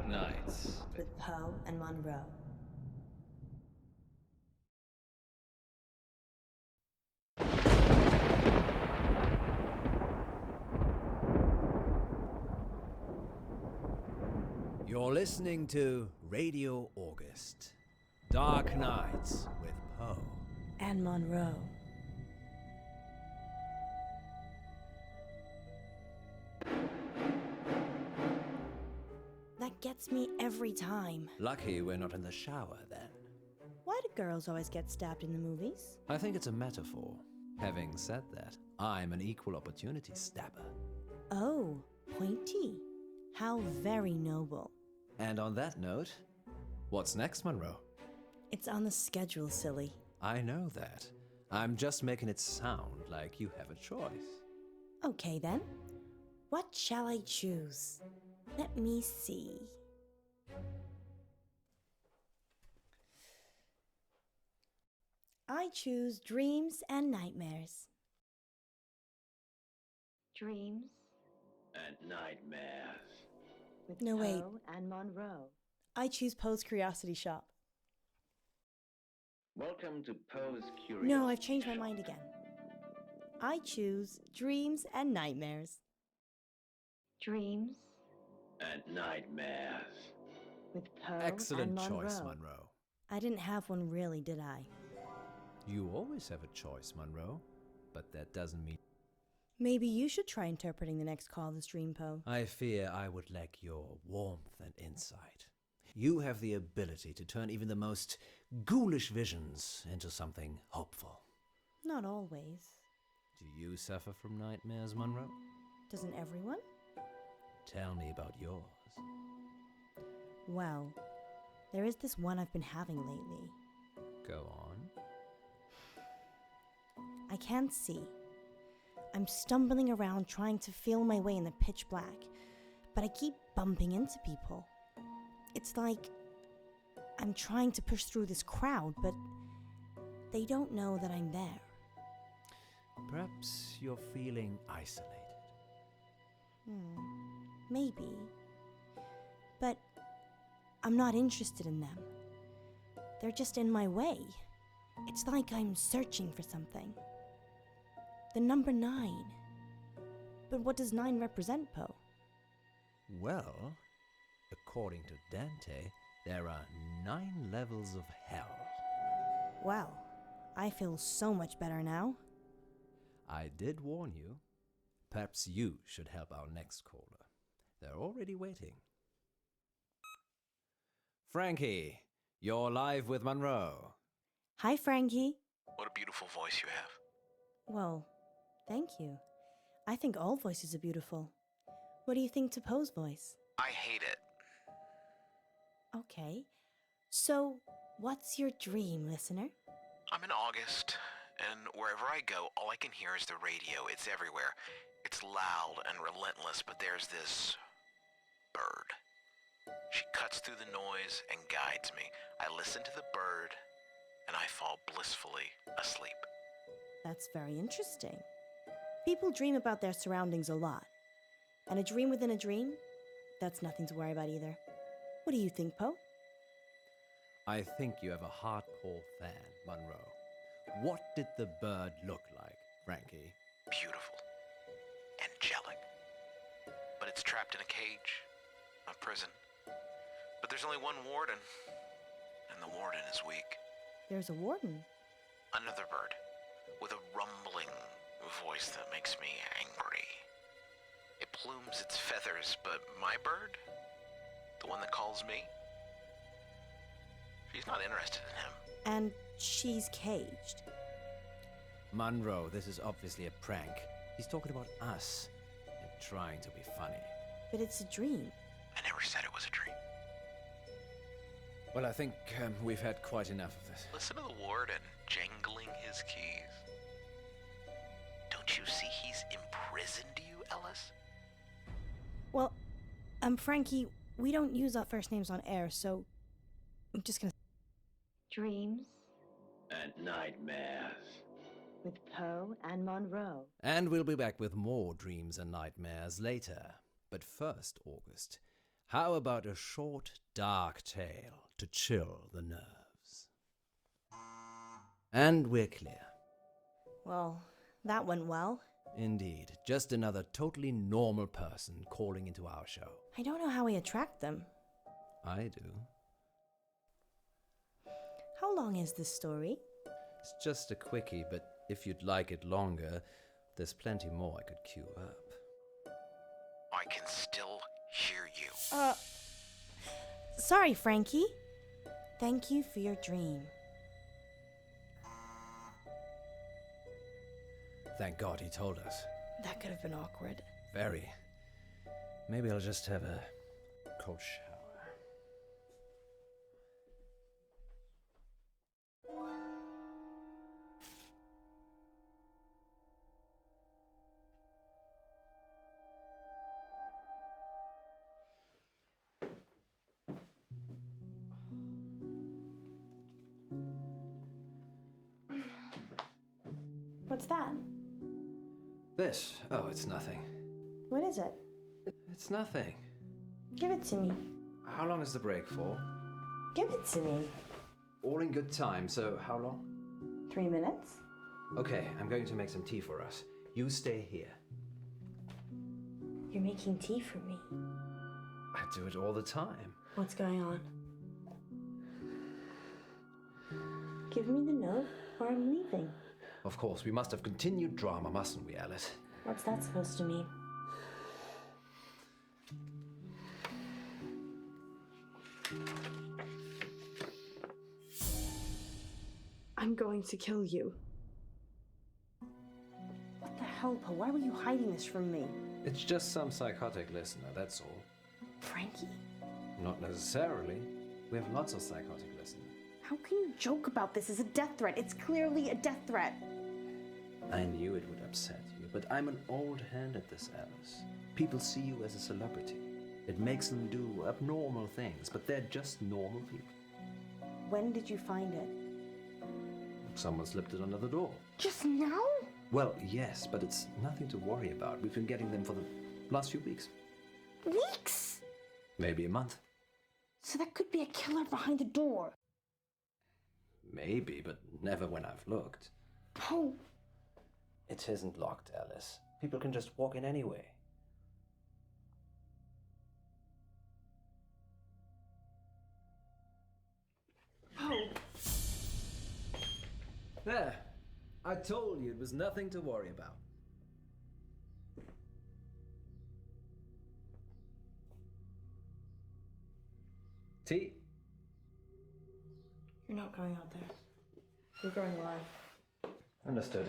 Nights. With Poe and Munro. You're listening to Radio August. Dark Nights with Poe. And Munro. That gets me every time. Lucky we're not in the shower then. Why do girls always get stabbed in the movies? I think it's a metaphor. Having said that, I'm an equal opportunity stabber. Oh, pointy. How very noble. And on that note, what's next, Munro? It's on the schedule, silly. I know that. I'm just making it sound like you have a choice. Okay then. What shall I choose? Let me see. I choose Dreams and Nightmares. Dreams And nightmares. with No, wait. Poe and Munro. I choose Poe's Curiosity Shop. Welcome to Poe's Curiosity. No, I've changed my mind again. I choose Dreams and Nightmares. Dreams And nightmares. with Poe Excellent and choice, Munro. Munro. I didn't have one really, did I? You always have a choice, Munro. But that doesn't mean... Maybe you should try interpreting the next call this dream, Poe. I fear I would lack your warmth and insight. You have the ability to turn even the most ghoulish visions into something hopeful. Not always. Do you suffer from nightmares, Munro? Doesn't everyone? Tell me about yours. Well, there is this one I've been having lately. Go on. I can't see. I'm stumbling around trying to feel my way in the pitch black, but I keep bumping into people. It's like I'm trying to push through this crowd, but they don't know that I'm there. Perhaps you're feeling isolated. Maybe. But I'm not interested in them. They're just in my way. It's like I'm searching for something. The number 9. But what does 9 represent, Poe? Well, according to Dante, there are 9 levels of hell. Well, I feel so much better now. I did warn you. Perhaps you should help our next caller. They're already waiting. Frankie, you're live with Munro. Hi, Frankie. What a beautiful voice you have. Well, thank you. I think all voices are beautiful. What do you think to Poe's voice? I hate it. Okay. So, what's your dream, listener? I'm in August, and wherever I go, all I can hear is the radio. It's everywhere. It's loud and relentless, but there's this bird. She cuts through the noise and guides me. I listen to the bird, and I fall blissfully asleep. That's very interesting. People dream about their surroundings a lot. And a dream within a dream? That's nothing to worry about either. What do you think, Poe? I think you have a hardcore fan, Munro. What did the bird look like, Frankie? Beautiful. Angelic. But it's trapped in a cage. A prison. But there's only one warden. And the warden is weak. There's a warden. Another bird. With a rumbling voice that makes me angry. It plumes its feathers, but my bird? The one that calls me? She's not interested in him. And she's caged. Munro, this is obviously a prank. He's talking about us and trying to be funny. But it's a dream. I never said it was a dream. Well, I think we've had quite enough of this. Listen to the warden jangling his keys. Don't you see he's imprisoned you, Ellis? Well, Frankie, we don't use our first names on air, so I'm just gonna... Dreams And nightmares. with Poe and Munro. And we'll be back with more dreams and nightmares later. But first, August, How about a short, dark tale to chill the nerves? And we're clear. Well, that went well. Indeed, just another totally normal person calling into our show. I don't know how we attract them. I do. How long is this story? It's just a quickie, but if you'd like it longer, there's plenty more I could queue up. I can still hear you. Sorry, Frankie. Thank you for your dream. Thank God he told us. That could have been awkward. Very. Maybe I'll just have a cold shower. What's that? This? Oh, it's nothing. What is it? It's nothing. Give it to me. How long is the break for? Give it to me. All in good time, so how long? 3 minutes? Okay, I'm going to make some tea for us. You stay here. You're making tea for me. I do it all the time. What's going on? Give me the note or I'm leaving. Of course, we must have continued drama, mustn't we, Alice? What's that supposed to mean? I'm going to kill you. What the hell, Poe? Why were you hiding this from me? It's just some psychotic listener, that's all. Frankie, Not necessarily. We have lots of psychotic listeners. how can you joke about this as a death threat? It's clearly a death threat. I knew it would upset you, but I'm an old hand at this, Alice. People see you as a celebrity. It makes them do abnormal things, but they're just normal people. When did you find it? Someone slipped it under the door. Just now? Well, yes, but it's nothing to worry about. We've been getting them for the last few weeks. Weeks? Maybe a month. So that could be a killer behind the door. Maybe, but never when I've looked. Poe, It isn't locked, Alice. People can just walk in anyway. Poe. There. I told you it was nothing to worry about. Tea? You're not going out there. You're going live. Understood.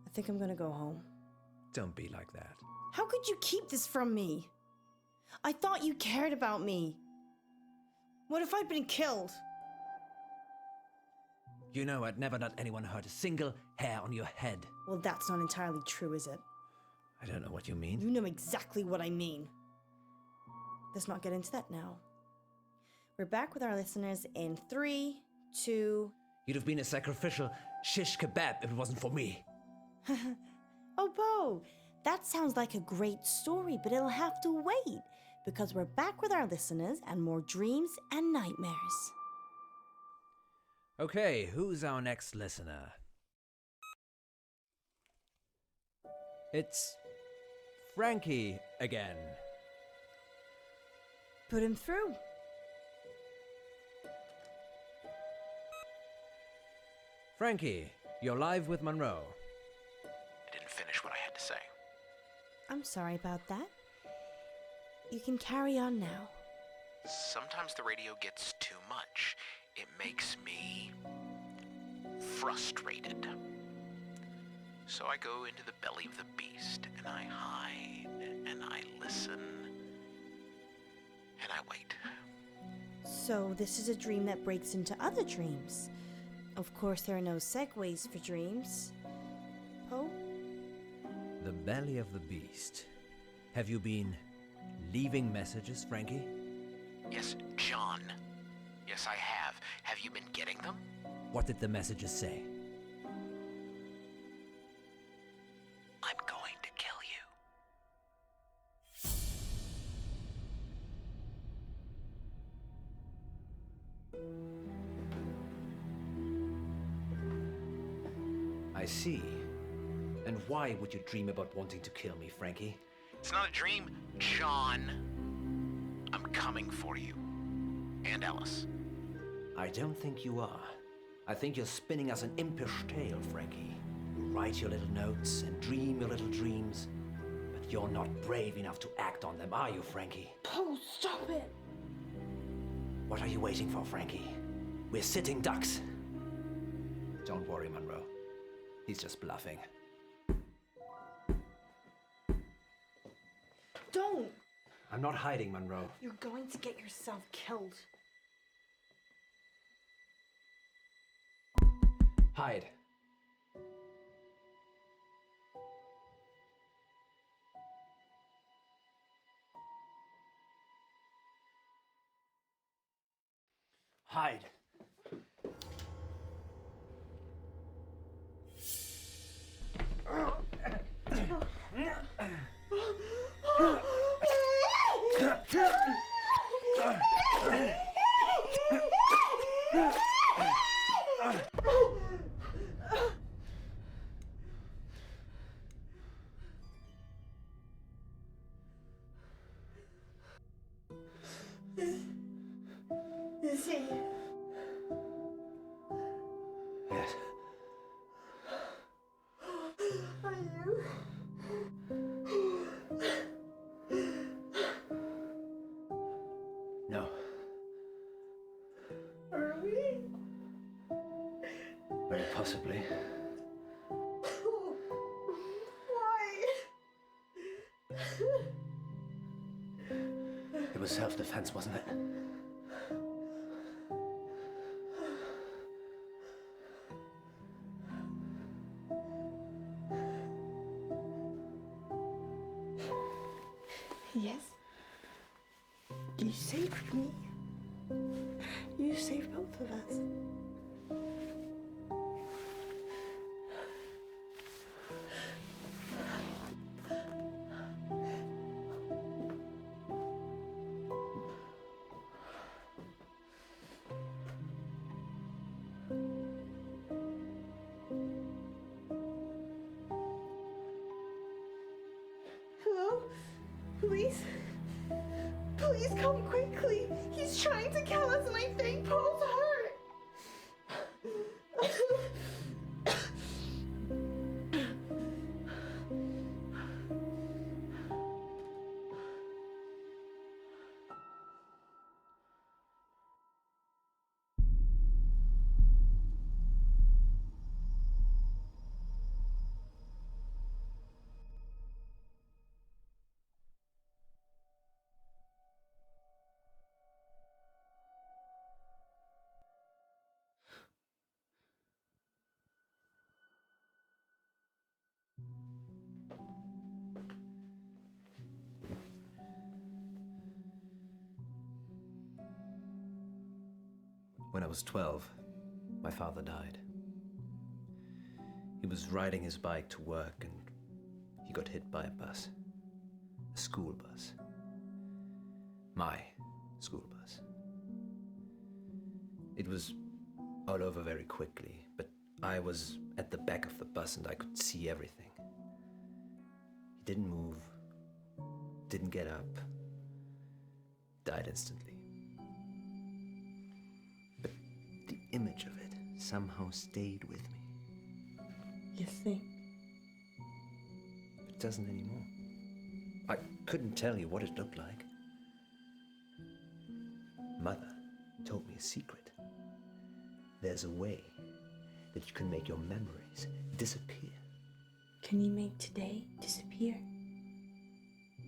I think I'm gonna go home. Don't be like that. How could you keep this from me? I thought you cared about me. What if I'd been killed? You know I'd never let anyone hurt a single hair on your head. Well, that's not entirely true, is it? I don't know what you mean. You know exactly what I mean. Let's not get into that now. We're back with our listeners in 3, 2... You'd have been a sacrificial shish kebab if it wasn't for me. Oh, Bo, that sounds like a great story, but it'll have to wait, because we're back with our listeners and more dreams and nightmares. Okay, who's our next listener? It's Frankie again. Put him through. Frankie, you're live with Munro. I didn't finish what I had to say. I'm sorry about that. You can carry on now. Sometimes the radio gets too much. It makes me frustrated. So I go into the belly of the beast, and I hide, and I listen, and I wait. So this is a dream that breaks into other dreams. Of course, there are no segues for dreams. Poe? The belly of the beast. Have you been leaving messages, Frankie? Yes, John. Yes, I have. Have you been getting them? What did the messages say? I'm going to kill you. I see. And why would you dream about wanting to kill me, Frankie? It's not a dream, John. I'm coming for you. And Alice. I don't think you are. I think you're spinning us an impish tale, Frankie. You write your little notes and dream your little dreams, but you're not brave enough to act on them, are you, Frankie? Oh, stop it! What are you waiting for, Frankie? We're sitting ducks. Don't worry, Munro. He's just bluffing. Don't! I'm not hiding, Munro. You're going to get yourself killed. Hide. Hide. Is he? Yes. Are you? No. Are we? Very possibly. Why? It was self-defense, wasn't it? Yes. You saved me. You saved both of us. Hello? Police? Please come quickly. He's trying to kill us and I think Paul's hurt. When I was 12, my father died. He was riding his bike to work and he got hit by a bus. A school bus. My school bus. It was all over very quickly, but I was at the back of the bus and I could see everything. He didn't move, didn't get up, died instantly. But the image of it somehow stayed with me. You think? It doesn't anymore. I couldn't tell you what it looked like. Mother told me a secret. There's a way that you can make your memories disappear. Can you make today disappear?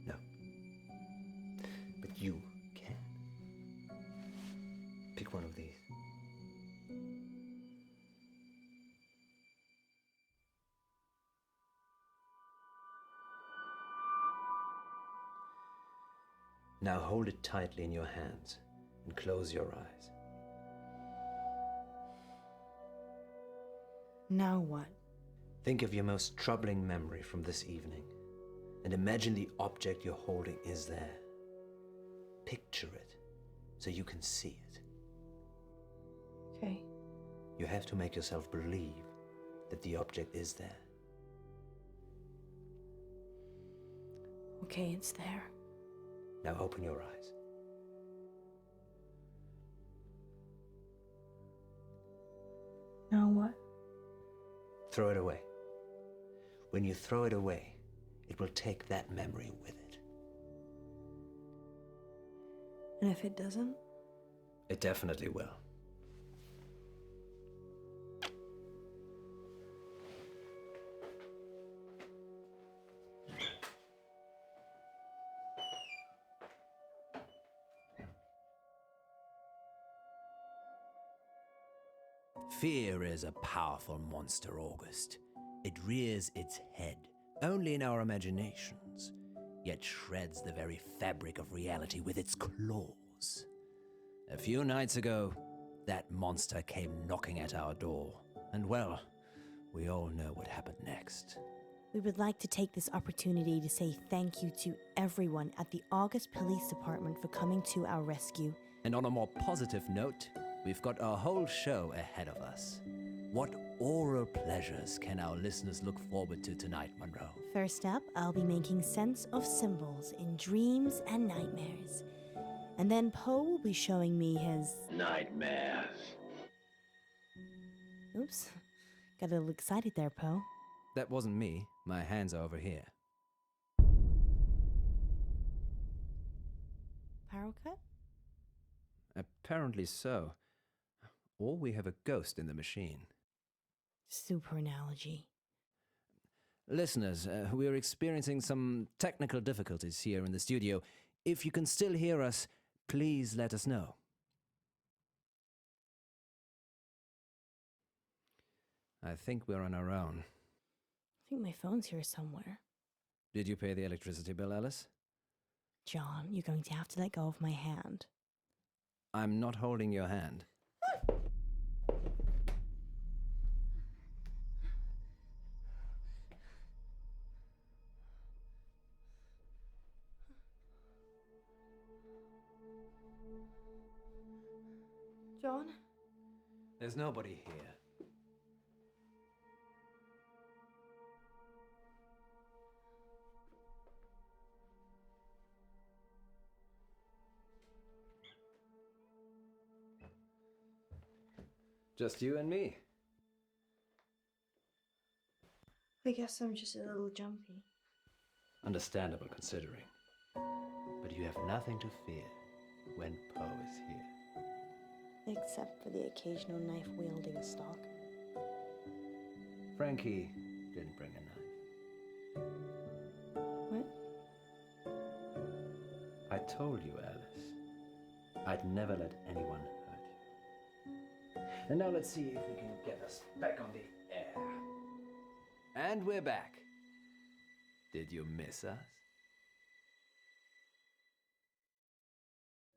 No. But you can. Pick one of these. Now hold it tightly in your hands and close your eyes. Now what? Think of your most troubling memory from this evening, and imagine the object you're holding is there. Picture it, so you can see it. Okay. You have to make yourself believe that the object is there. Okay, it's there. Now open your eyes. Now what? Throw it away. When you throw it away, it will take that memory with it. And if it doesn't? It definitely will. Fear is a powerful monster, August. It rears its head only in our imaginations, yet shreds the very fabric of reality with its claws. A few nights ago, that monster came knocking at our door, and well, we all know what happened next. We would like to take this opportunity to say thank you to everyone at the August Police Department for coming to our rescue. And on a more positive note, we've got a whole show ahead of us. What oral pleasures can our listeners look forward to tonight, Munro? First up, I'll be making sense of symbols in dreams and nightmares. And then Poe will be showing me his... Nightmares. Oops. Got a little excited there, Poe. That wasn't me. My hands are over here. Power cut? Apparently so. Or we have a ghost in the machine. Super analogy. Listeners, we're experiencing some technical difficulties here in the studio. If you can still hear us, please let us know. I think we're on our own. I think my phone's here somewhere. Did you pay the electricity bill, Alice? John, you're going to have to let go of my hand. I'm not holding your hand. John? There's nobody here. Just you and me. I guess I'm just a little jumpy. Understandable considering. But you have nothing to fear when Poe is here. Except for the occasional knife-wielding stalker. Frankie didn't bring a knife. What? I told you, Alice. I'd never let anyone hurt you. And now let's see if we can get us back on the air. And we're back. Did you miss us?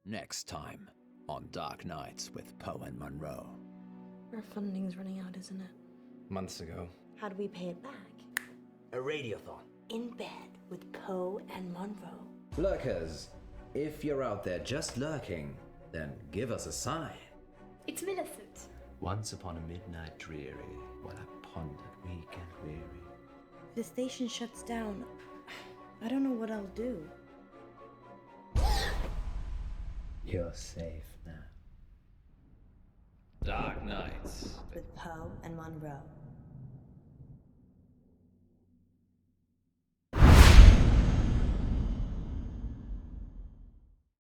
Next time on Dark Nights with Poe and Munro. Our funding's running out, isn't it? Months ago. How do we pay it back? A radiothon. In bed with Poe and Munro. Lurkers, if you're out there just lurking, then give us a sign. It's Millicent. Once upon a midnight dreary, while I pondered weak and weary. If the station shuts down, I don't know what I'll do. You're safe now. Dark Nights. With Poe and Munro.